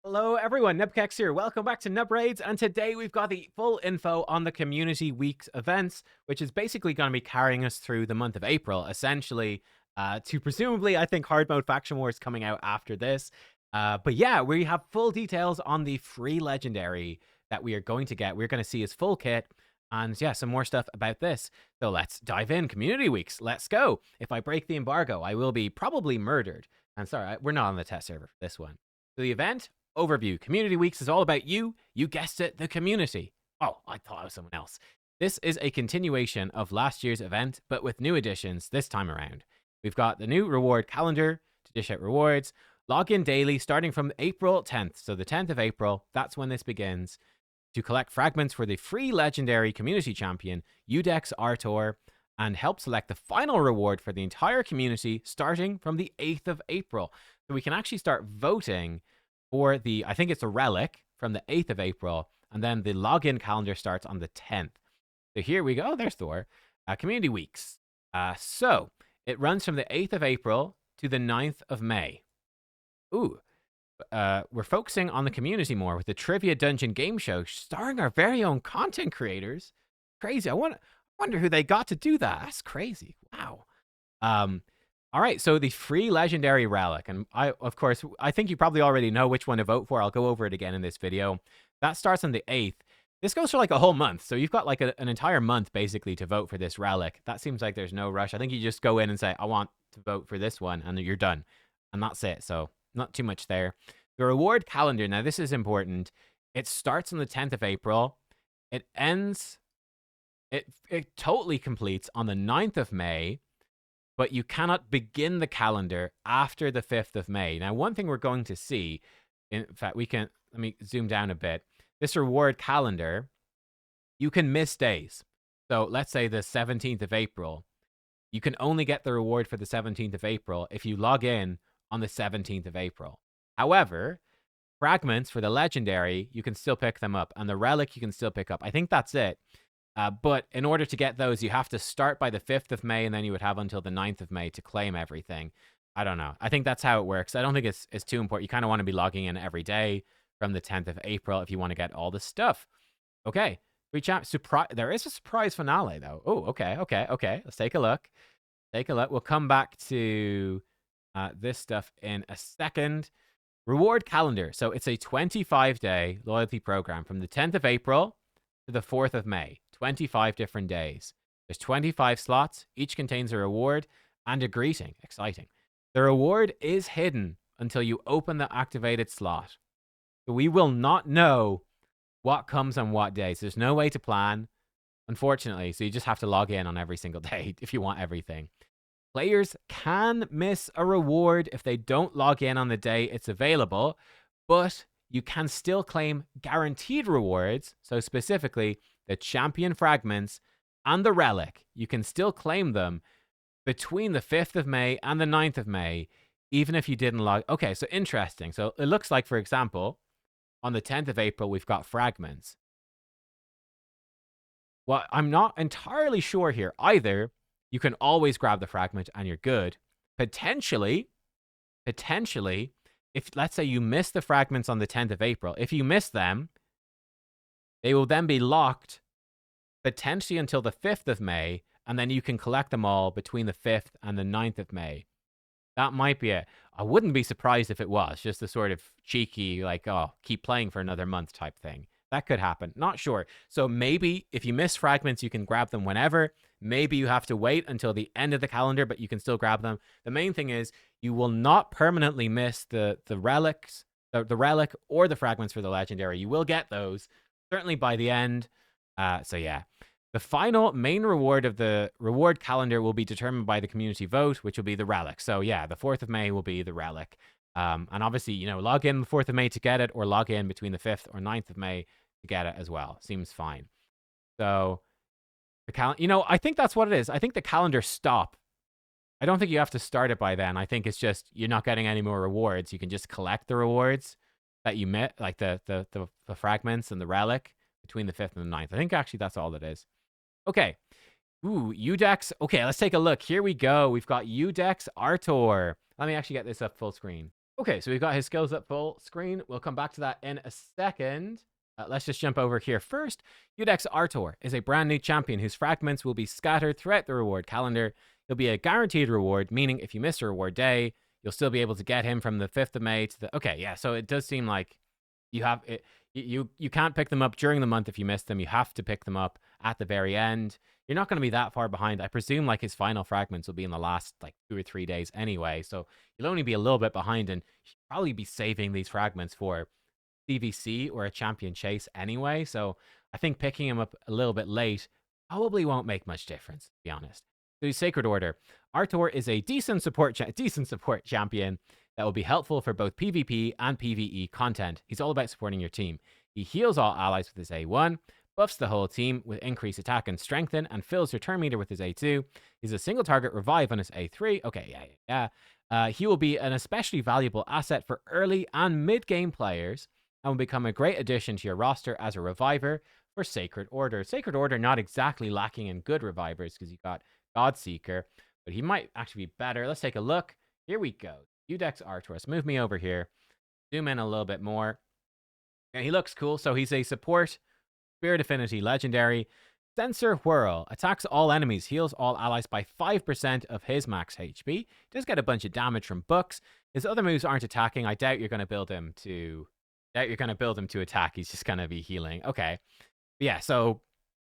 Hello everyone, nubkeks here. Welcome back to Nub Raids, and today we've got the full info on the Community Weeks events, which is basically going to be carrying us through the month of April, essentially, to presumably, I think, Hard Mode Faction Wars coming out after this. But yeah, we have full details on the free legendary that we are going to get. We're going to see his full kit, and yeah, some more stuff about this. So let's dive in. Community Weeks, let's go. If I break the embargo, I will be probably murdered. And sorry, we're not on the test server for this one. So the event overview. Community Weeks is all about you. You guessed it, the community. Oh, I thought I was someone else. This is a continuation of last year's event, but with new additions this time around. We've got the new reward calendar to dish out rewards. Log in daily starting from April 10th. So the 10th of April, that's when this begins. To collect fragments for the free legendary community champion, Iudex Artor, and help select the final reward for the entire community starting from the 8th of April. So we can actually start voting for the, I think it's a Relic from the 8th of April, and then the login calendar starts on the 10th. So here we go. There's Thor. Community Weeks. So it runs from the 8th of April to the 9th of May. Ooh. We're focusing on the community more with the Trivia Dungeon game show starring our very own content creators. Crazy. I wonder who they got to do that. That's crazy. Wow. All right, so the free legendary relic, and of course, I think you probably already know which one to vote for. I'll go over it again in this video. That starts on the 8th. This goes for like a whole month, so you've got like an entire month basically to vote for this relic. That seems like there's no rush. I think you just go in and say, I want to vote for this one, and you're done. And that's it, so not too much there. The reward calendar, now this is important. It starts on the 10th of April. It ends, it totally completes on the 9th of May. But you cannot begin the calendar after the 5th of May. Now, one thing we're going to see, in fact, let me zoom down a bit. This reward calendar, you can miss days. So let's say the 17th of April. You can only get the reward for the 17th of April if you log in on the 17th of April. However, fragments for the legendary, you can still pick them up. And the relic, you can still pick up. I think that's it. But in order to get those, you have to start by the 5th of May, and then you would have until the 9th of May to claim everything. I don't know. I think that's how it works. I don't think it's too important. You kind of want to be logging in every day from the 10th of April if you want to get all the stuff. Okay. There is a surprise finale, though. Oh, okay. Let's take a look. We'll come back to this stuff in a second. Reward calendar. So it's a 25-day loyalty program from the 10th of April to the 4th of May. 25 different days. There's 25 slots. Each contains a reward and a greeting. Exciting. The reward is hidden until you open the activated slot. So we will not know what comes on what days. There's no way to plan, unfortunately. So you just have to log in on every single day if you want everything. Players can miss a reward if they don't log in on the day it's available, but you can still claim guaranteed rewards. So specifically, the champion fragments and the relic, you can still claim them between the 5th of May and the 9th of May, even if you didn't log. Okay, so interesting. So it looks like, for example, on the 10th of April, we've got fragments. Well, I'm not entirely sure here. Either you can always grab the fragment and you're good. Potentially, if let's say you miss the fragments on the 10th of April, if you miss them, they will then be locked potentially until the 5th of May, and then you can collect them all between the 5th and the 9th of May. That might be it. I wouldn't be surprised if it was just a sort of cheeky, like, oh, keep playing for another month type thing. That could happen. Not sure. So maybe if you miss fragments, you can grab them whenever. Maybe you have to wait until the end of the calendar, but you can still grab them. The main thing is you will not permanently miss the relics, the relic or the fragments for the legendary. You will get those certainly by the end. So yeah, the final main reward of the reward calendar will be determined by the community vote, which will be the relic. So yeah, the 4th of May will be the relic. And obviously, log in the 4th of May to get it, or log in between the 5th or 9th of May to get it as well. Seems fine. So the I think that's what it is. I think the calendar stop. I don't think you have to start it by then. I think it's just you're not getting any more rewards. You can just collect the rewards that you met, like the fragments and the relic between the 5th and the 9th. I think actually that's all it is. Okay. Ooh, Iudex. Okay, let's take a look. Here we go. We've got Iudex Artor. Let me actually get this up full screen. Okay, so we've got his skills up full screen. We'll come back to that in a second. Let's just jump over here first. Iudex Artor is a brand new champion whose fragments will be scattered throughout the reward calendar. He'll be a guaranteed reward, meaning if you miss a reward day, you'll still be able to get him from the 5th of May to the... Okay, yeah, so it does seem like you have it. You can't pick them up during the month if you miss them. You have to pick them up at the very end. You're not going to be that far behind. I presume like his final fragments will be in the last like 2 or 3 days anyway. So you'll only be a little bit behind, and you should probably be saving these fragments for CVC or a champion chase anyway. So I think picking him up a little bit late probably won't make much difference, to be honest. So Sacred Order. Artor is a decent support champion that will be helpful for both PvP and PvE content. He's all about supporting your team. He heals all allies with his A1, buffs the whole team with increased attack and strengthen, and fills your turn meter with his A2. He's a single target revive on his A3. Okay, yeah. He will be an especially valuable asset for early and mid-game players and will become a great addition to your roster as a reviver for Sacred Order. Sacred Order not exactly lacking in good revivers because you got Godseeker, but he might actually be better. Let's take a look. Here we go. Iudex Artor. So move me over here. Zoom in a little bit more. And he looks cool. So he's a support, Spirit Affinity, Legendary. Sensor Whirl. Attacks all enemies. Heals all allies by 5% of his max HP. Does get a bunch of damage from books. His other moves aren't attacking. I doubt you're going to build him to... attack. He's just going to be healing. Okay. But yeah, so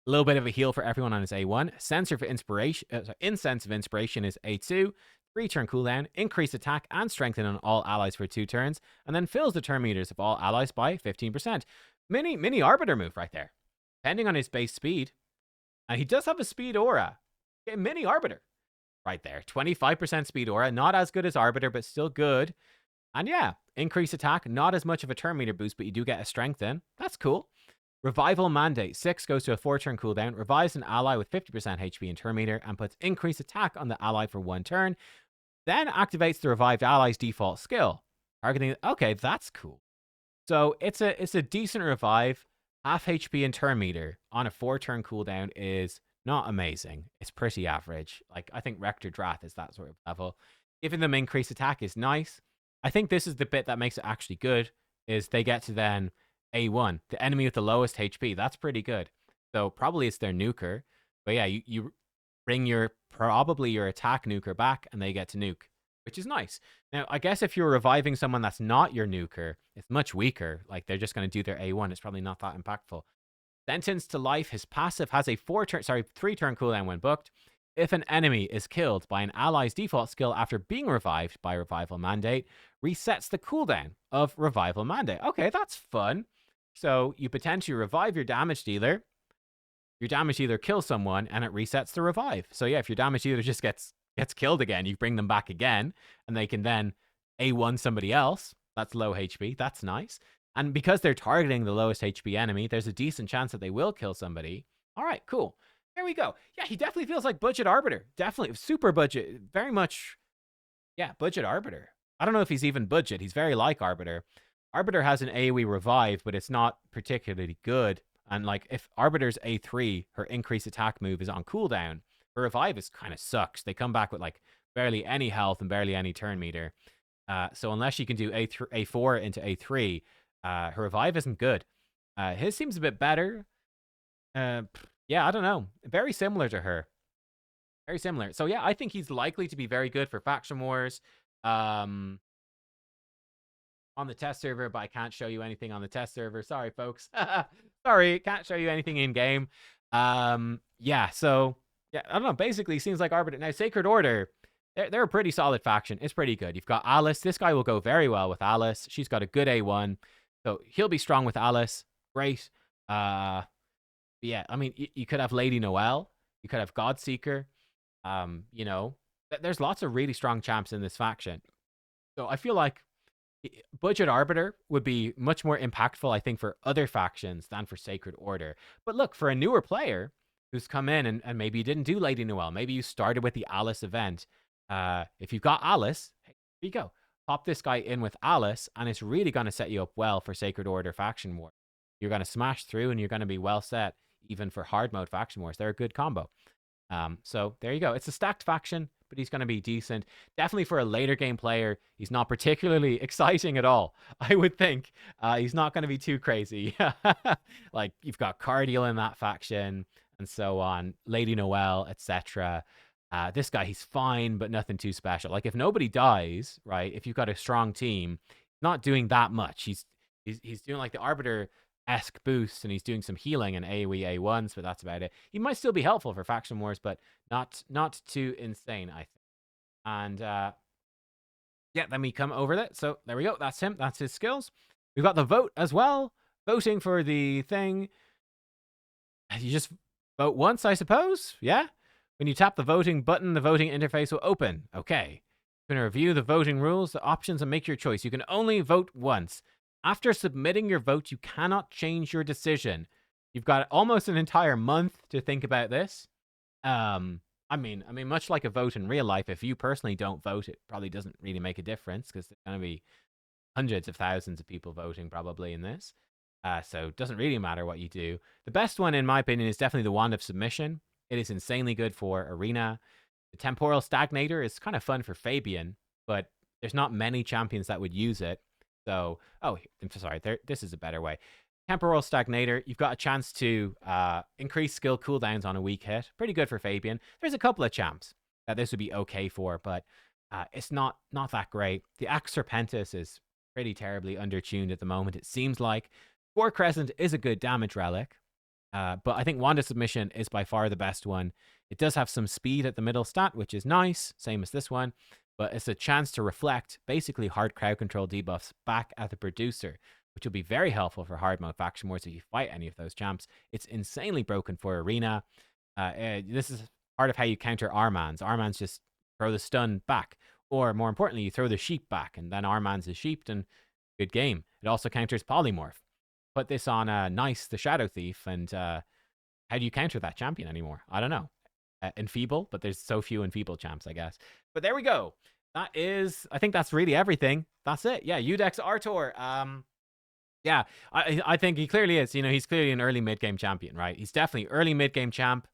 a little bit of a heal for everyone on his A1. Sensor for Inspiration. Incense of Inspiration is A2. 3-turn cooldown, increase attack and strengthen on all allies for 2 turns, and then fills the turn meters of all allies by 15%. Mini Arbiter move right there. Depending on his base speed. And he does have a speed aura. Okay, Mini Arbiter. Right there. 25% speed aura. Not as good as Arbiter, but still good. And yeah, increase attack. Not as much of a turn meter boost, but you do get a strengthen. That's cool. Revival Mandate. 6 goes to a 4-turn cooldown, revives an ally with 50% HP and turn meter, and puts increased attack on the ally for 1 turn. Then activates the revived ally's default skill. Targeting... Okay, that's cool. So it's a decent revive. Half HP and turn meter on a 4-turn cooldown is not amazing. It's pretty average. Like, I think Rector Drath is that sort of level. Giving them increased attack is nice. I think this is the bit that makes it actually good, is they get to then A1, the enemy with the lowest HP. That's pretty good. So probably it's their nuker. But yeah, you bring probably your attack nuker back and they get to nuke, which is nice. Now, I guess if you're reviving someone that's not your nuker, it's much weaker. Like, they're just going to do their A1. It's probably not that impactful. Sentenced to Life, his passive has a 3-turn cooldown when booked. If an enemy is killed by an ally's default skill after being revived by Revival Mandate, resets the cooldown of Revival Mandate. Okay, that's fun. So you potentially revive your damage dealer. Your damage dealer kills someone, and it resets the revive. So yeah, if your damage dealer just gets killed again, you bring them back again, and they can then A1 somebody else. That's low HP. That's nice. And because they're targeting the lowest HP enemy, there's a decent chance that they will kill somebody. All right, cool. There we go. Yeah, he definitely feels like budget Arbiter. Definitely. Super budget. Very much, yeah, budget Arbiter. I don't know if he's even budget. He's very like Arbiter. Arbiter has an AoE revive, but it's not particularly good. And like, if Arbiter's A3, her increased attack move is on cooldown, her revive is kind of sucks. They come back with like barely any health and barely any turn meter. So unless you can do A4 into A3, her revive isn't good. His seems a bit better. Yeah, I don't know. Very similar to her. Very similar. So yeah, I think he's likely to be very good for Faction Wars. On the test server, but I can't show you anything on the test server. Sorry, folks. Sorry, can't show you anything in game. Yeah, so yeah, I don't know. Basically, seems like Arbiter. Now, Sacred Order, they're a pretty solid faction. It's pretty good. You've got Alice. This guy will go very well with Alice. She's got a good A1, so he'll be strong with Alice. Great. Yeah, I mean, you could have Lady Noelle. You could have Godseeker. You know, there's lots of really strong champs in this faction. So I feel like budget Arbiter would be much more impactful, I think, for other factions than for Sacred Order. But look, for a newer player who's come in and maybe you didn't do Lady Noelle, maybe you started with the Alice event. If you've got Alice, hey, here you go. Pop this guy in with Alice, and it's really going to set you up well for Sacred Order Faction War. You're going to smash through, and you're going to be well set, even for hard mode Faction Wars. They're a good combo. So there you go. It's a stacked faction. but he's going to be decent. Definitely for a later game player, he's not particularly exciting at all, I would think. He's not going to be too crazy. Like, you've got Cardiel in that faction, and so on, Lady Noelle, etc. This guy, he's fine, but nothing too special. Like, if nobody dies, right, if you've got a strong team, not doing that much. He's doing like the Arbiter-esque boost, and he's doing some healing and AoE A1s, but that's about it. He might still be helpful for faction wars, but not too insane, I think. And yeah, then we come over that. So there we go. That's him. That's his skills. We've got the vote as well. Voting for the thing. You just vote once, I suppose. Yeah. When you tap the voting button, the voting interface will open. Okay. You can review the voting rules, the options, and make your choice. You can only vote once. After submitting your vote, you cannot change your decision. You've got almost an entire month to think about this. I mean, much like a vote in real life, if you personally don't vote, it probably doesn't really make a difference because there's going to be hundreds of thousands of people voting probably in this. So it doesn't really matter what you do. The best one, in my opinion, is definitely the Wand of Submission. It is insanely good for Arena. The Temporal Stagnator is kind of fun for Fabian, but there's not many champions that would use it. So, oh, I'm sorry, this is a better way. Temporal Stagnator, you've got a chance to increase skill cooldowns on a weak hit. Pretty good for Fabian. There's a couple of champs that this would be okay for, but it's not that great. The Axe Serpentis is pretty terribly undertuned at the moment, it seems like. Spore Crescent is a good damage relic, but I think Wand of Submission is by far the best one. It does have some speed at the middle stat, which is nice, same as this one, but it's a chance to reflect basically hard crowd control debuffs back at the producer, which will be very helpful for hard mode faction wars if you fight any of those champs. It's insanely broken for Arena. This is part of how you counter Armans. Armans just throw the stun back, or more importantly, you throw the sheep back, and then Armans is sheeped, and good game. It also counters Polymorph. Put this on Nice, the Shadow Thief, and how do you counter that champion anymore? I don't know. Enfeeble, but there's so few Enfeeble champs, I guess. But there we go. That is, I think that's really everything. That's it. Yeah, Iudex Artor. Yeah, I think he clearly is. You know, he's clearly an early mid-game champion, right? He's definitely early mid-game champ.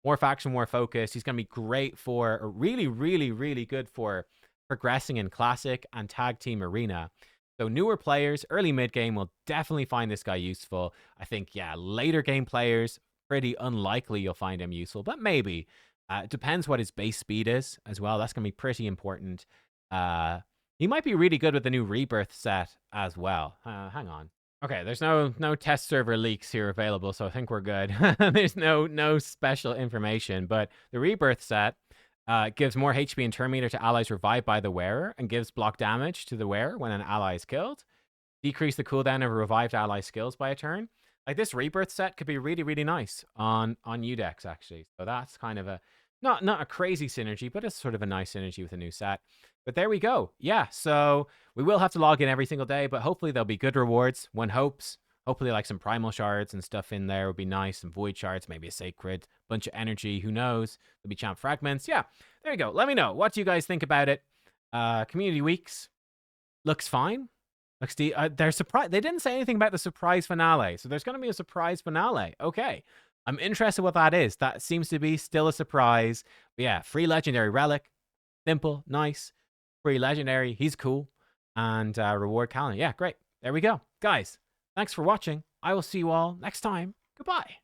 More faction, more focus. He's going to be great for, or really, really, really good for progressing in Classic and Tag Team Arena. So newer players, early mid-game will definitely find this guy useful. I think, yeah, later game players, pretty unlikely you'll find him useful, but maybe. It depends what his base speed is as well. That's going to be pretty important. He might be really good with the new Rebirth set as well. Hang on. Okay, there's no test server leaks here available, so I think we're good. There's no special information, but the Rebirth set gives more HP and turn meter to allies revived by the wearer, and gives block damage to the wearer when an ally is killed. Decrease the cooldown of a revived ally skills by a turn. Like, this Rebirth set could be really, really nice on Iudex, actually. So that's kind of a, not a crazy synergy, but it's sort of a nice synergy with a new set. But there we go. Yeah, so we will have to log in every single day, but hopefully there'll be good rewards. One hopes. Hopefully, like, some Primal Shards and stuff in there would be nice. Some Void Shards, maybe a Sacred, bunch of energy. Who knows? There'll be Champ Fragments. Yeah, there you go. Let me know. What do you guys think about it? Community Weeks looks fine. They're surprised. They didn't say anything about the surprise finale, so there's going to be a surprise finale. Okay, I'm interested what that is. That seems to be still a surprise. But yeah, free legendary relic, simple, nice. Free legendary, he's cool, and reward calendar. Yeah, great. There we go, guys. Thanks for watching. I will see you all next time. Goodbye.